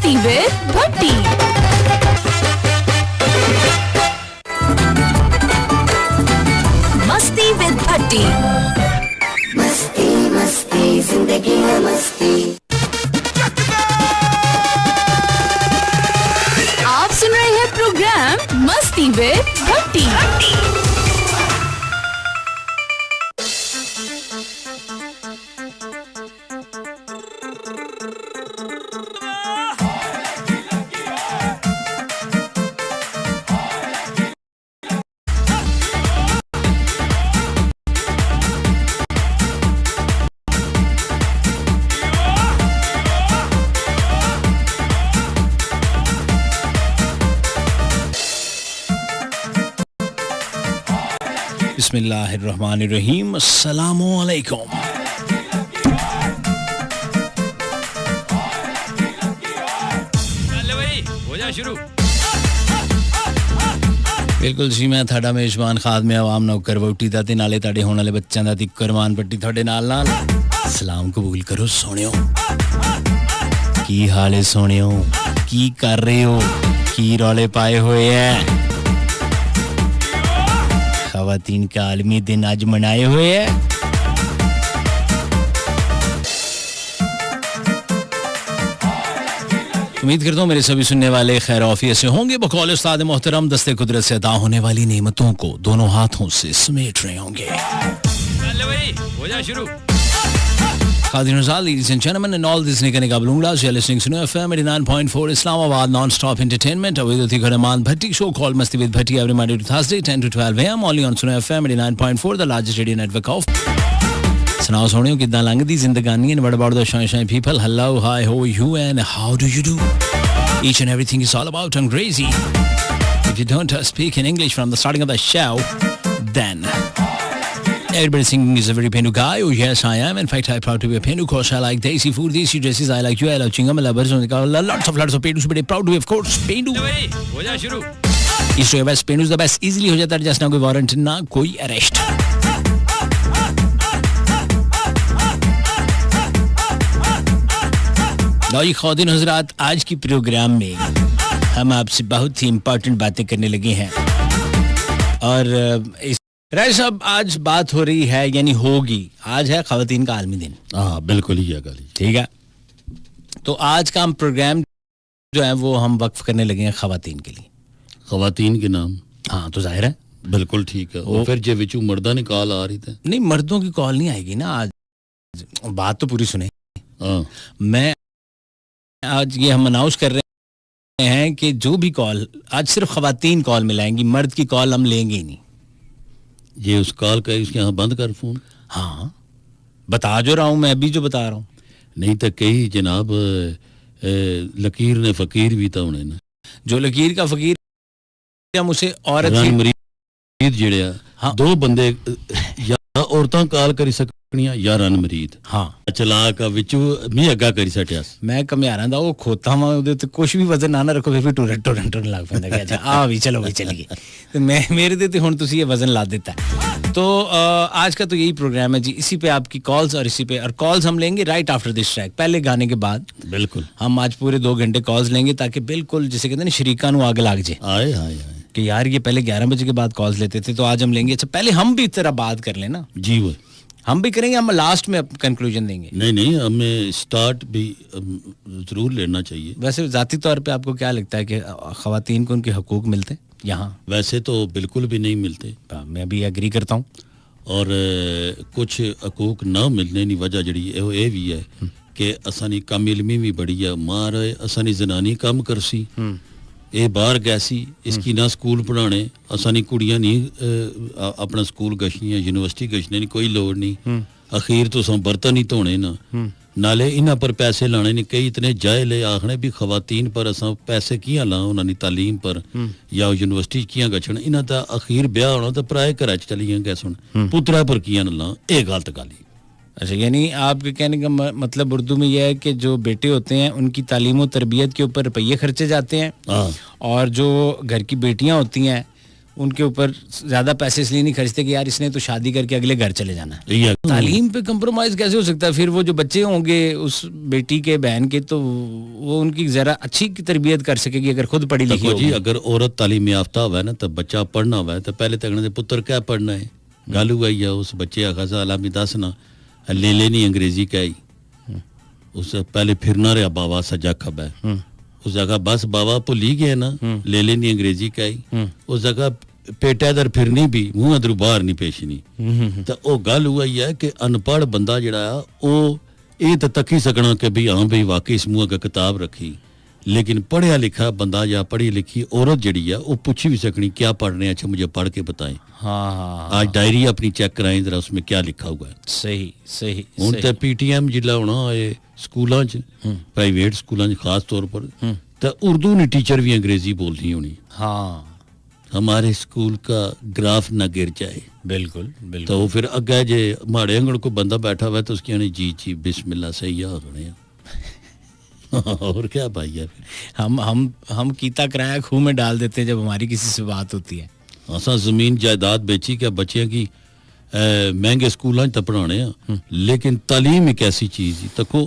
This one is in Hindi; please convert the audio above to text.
मस्ती विद भट्टी। मस्ती विद भट्टी। मस्ती मस्ती जिंदगी है मस्ती। आप सुन रहे हैं प्रोग्राम मस्ती विद भट्टी। बिस्मिल्लाहिर्रहमानिर्रहीम, अस्सलामु अलैकुम। बिल्कुल जी, मैं ਤੁਹਾਡਾ ਮੇਜ਼ਬਾਨ ਖਾਦਮੇ ਆਵਾਮ ਨੌਕਰ ਵੋਟੀ ਦਾ ਤੇ ਨਾਲੇ ਤੁਹਾਡੇ ਹੋਣ ਵਾਲੇ ਬੱਚਿਆਂ ਦਾ ਤਿੱਕਰ ਮਾਨ ਪੱਟੀ ਤੁਹਾਡੇ ਨਾਲ ਸਲਾਮ ਕਬੂਲ ਕਰੋ ਸੋਹਣਿਓ। ਕੀ ਹਾਲ ਹੈ ਸੋਹਣਿਓ, ਕੀ ਕਰ ਰਹੇ ਹੋ, ਕੀ ਰੌਲੇ ਪਾਏ ਹੋਏ ਐ? ख़वातीन का आलमी दिन आज मनाए हुए है। उम्मीद करता हूँ मेरे सभी सुनने वाले खैर आफियत से होंगे। बकौल उस्ताद मोहतरम दस्ते कुदरत से अता होने वाली नेमतों को दोनों हाथों से समेट रहे होंगे। हो जा शुरू। Ladies and gentlemen, and all this निकने का बलूंगला, you're listening to FM 89.4 Islamabad non-stop entertainment. With the Gharaman Bhatti show called Masti with Bhatti every Monday to Thursday 10 to 12 AM only on Suno FM 89.4, the largest radio network of. सुनाओ सोनियो कितना लंगदी जिंदगानी, and what about the shine people? Hello, hi, how are you and how do you do? Each and everything is all about Angrezi. If you don't speak in English from the starting of the show, then everybody singing is a very Pendu guy. Oh yes, I am. In fact, I'm proud to be a Pendu. Course, I like desi food, desi dresses. I like you. I love chingam. I love birds. Lots of Pendus. But proud to be, of course, Pendu. East to West, Pendu is the best. Easily हो जाता है. Just ना कोई warrant, ना कोई arrest. लो जी ख़वातीन हज़रात, आज की प्रोग्राम में हम आपसे बहुत ही इम्पोर्टेंट बातें करने लगे हैं। और इस राय साहब, आज बात हो रही है यानी होगी, आज है ख़वातीन का आलमी दिन। हाँ बिल्कुल ही है गाली, ठीक है। तो आज का हम प्रोग्राम जो है वो हम वक्फ करने लगे हैं ख़वातीन के लिए, ख़वातीन के नाम। हाँ तो जाहिर है बिल्कुल ठीक है। और फिर जो विचू मर्दा ने कॉल आ रही थी, नहीं मर्दों की कॉल नहीं आएगी ना आज। बात तो पूरी सुने। मैं आज ये हम अनाउंस कर रहे हैं कि जो भी कॉल आज सिर्फ ख़वातीन कॉल मिलाएंगी, मर्द की कॉल हम लेंगे ही नहीं। ये उस कॉल का इसके यहाँ बंद कर फोन। हाँ बता जो रहा हूँ, मैं अभी जो बता रहा हूँ। नहीं तो कई जनाब लकीर ने फकीर भी था उन्हें ना, जो लकीर का फकीर हम उसे औरत मरीद जड़िया। हाँ। दो बंदे या औरतां कॉल करी सकनिया या रन मरीद। हाँ चला का विचू मैं अग्गा करी सटिया। मैं कम्यारा दा वो खोता वा उदे ते कुछ भी वजन ना रखो फिर भी टुरन लग पैंदा कि अच्छा आ भी चलो भी चलिए। तो मैं मेरे दे ते हुन तुसी ये वजन ला देता है। तो आज का तो यही प्रोग्राम है जी। इसी पे आपकी कॉल्स और इसी पे और कॉल्स हम लेंगे राइट आफ्टर दिस ट्रैक, पहले गाने के बाद। बिल्कुल हम आज पूरे 2 घंटे कॉल्स लेंगे ताकि बिल्कुल जिसे कहते हैं ना शरीका नु आग लग जाए। आए हाय कि यार ये पहले 11 बजे के बाद कॉल्स लेते थे, तो आज हम लेंगे। अच्छा पहले हम भी इस तरह बात कर लेना जी, वो हम भी करेंगे, हम लास्ट में कंक्लूजन देंगे। नहीं हमें स्टार्ट भी जरूर लेना चाहिए। वैसे जाती तौर पे आपको क्या लगता है कि ख़वातीन को उनके हकूक मिलते यहाँ? वैसे तो बिल्कुल भी नहीं मिलते, मैं भी एग्री करता हूँ। और कुछ हकूक ना मिलने की वजह जड़ी ये भी है कि असानी कम इलमी भी बड़ी है। मार असानी जनानी कम करसी, ये बाहर गैसी, इसकी ना स्कूल पढ़ाने, असानी कुड़ियां नहीं अपना स्कूल गशियां, यूनिवर्सिटी गशने की कोई लोड़ नहीं। अखीर तो सम बर्तन ही धोने ना, नाले इन्हां पर पैसे लाने नहीं। कई इतने जायल है आखने भी ख़वातीन पर असा पैसे कियां ला, उन्होंने तालीम पर या यूनिवर्सिटी कियां गछन। इन्हां दा अखीर ब्याह होना तो पराए घर च चलियां गए सुन, पुत्रा पर कियां ला, ये गलत गल। अच्छा यानी आपके कहने का मतलब उर्दू में यह है कि जो बेटे होते हैं उनकी तालीम और तरबियत के ऊपर रुपये खर्चे जाते हैं, और जो घर की बेटियां होती हैं उनके ऊपर ज्यादा पैसे इसलिए नहीं खर्चते कि यार इसने तो शादी करके अगले घर चले जाना है। यही है। तालीम पे कंप्रोमाइज कैसे हो सकता है? फिर वो जो बच्चे होंगे उस बेटी के बहन के, तो वो उनकी जरा अच्छी तरबियत कर सकेगी अगर खुद पढ़ी लिखी देखो जी, होगी। अगर औरत तालीम याफ्ता हुआ है ना, तो बच्चा पढ़ना हुआ है तो पहले तक कहना पुत्र क्या पढ़ना है, गल हुआ ही है उस बच्चे का खासा अलामी दसना ले लेनी अंग्रेजी का ही, उस पहले फिरना रहा बाबा सजा खबा उस जगह बस बाबा भुल ही गए ना, ले लेनी अंग्रेजी का ही, उस जगह पेटा इधर फिरनी भी मुंह अदरू बाहर नहीं पेशनी। तो वो गल हुआ ही है कि अनपढ़ बंदा जड़ा वो ये तो तकी सकना कि भी हाँ भाई वाकई इस मुंह अगर किताब रखी, लेकिन पढ़िया लिखा बंदा या पढ़ी लिखी औरत जड़ी है वो पूछी भी सकनी क्या पढ़ रहे हैं, अच्छा मुझे पढ़ के बताएं। हाँ आज डायरी अपनी चेक कराएं जरा, उसमें क्या लिखा हुआ है। सही सही ਹੁਣ ਤੇ ਪੀਟੀਐਮ जिला होना है स्कूलों च, प्राइवेट स्कूलों च खास तौर पर, तो उर्दू ने टीचर भी अंग्रेजी बोलनी होनी। हाँ हमारे स्कूल का ग्राफ न गिर जाए, बिल्कुल बिल्कुल। तो फिर अगे जे माड़े अंगड़ को बंदा बैठा हुआ है तो उसकी जी जी बिस्मिल्लाह सही आ गए और क्या भाई है। फिर हम कीता किराया खूह में डाल देते हैं जब हमारी किसी से बात होती है। असा जमीन जायदाद बेची क्या बच्चियां की महंगे स्कूलों च पढ़ाने, लेकिन तालीम एक ऐसी चीज तको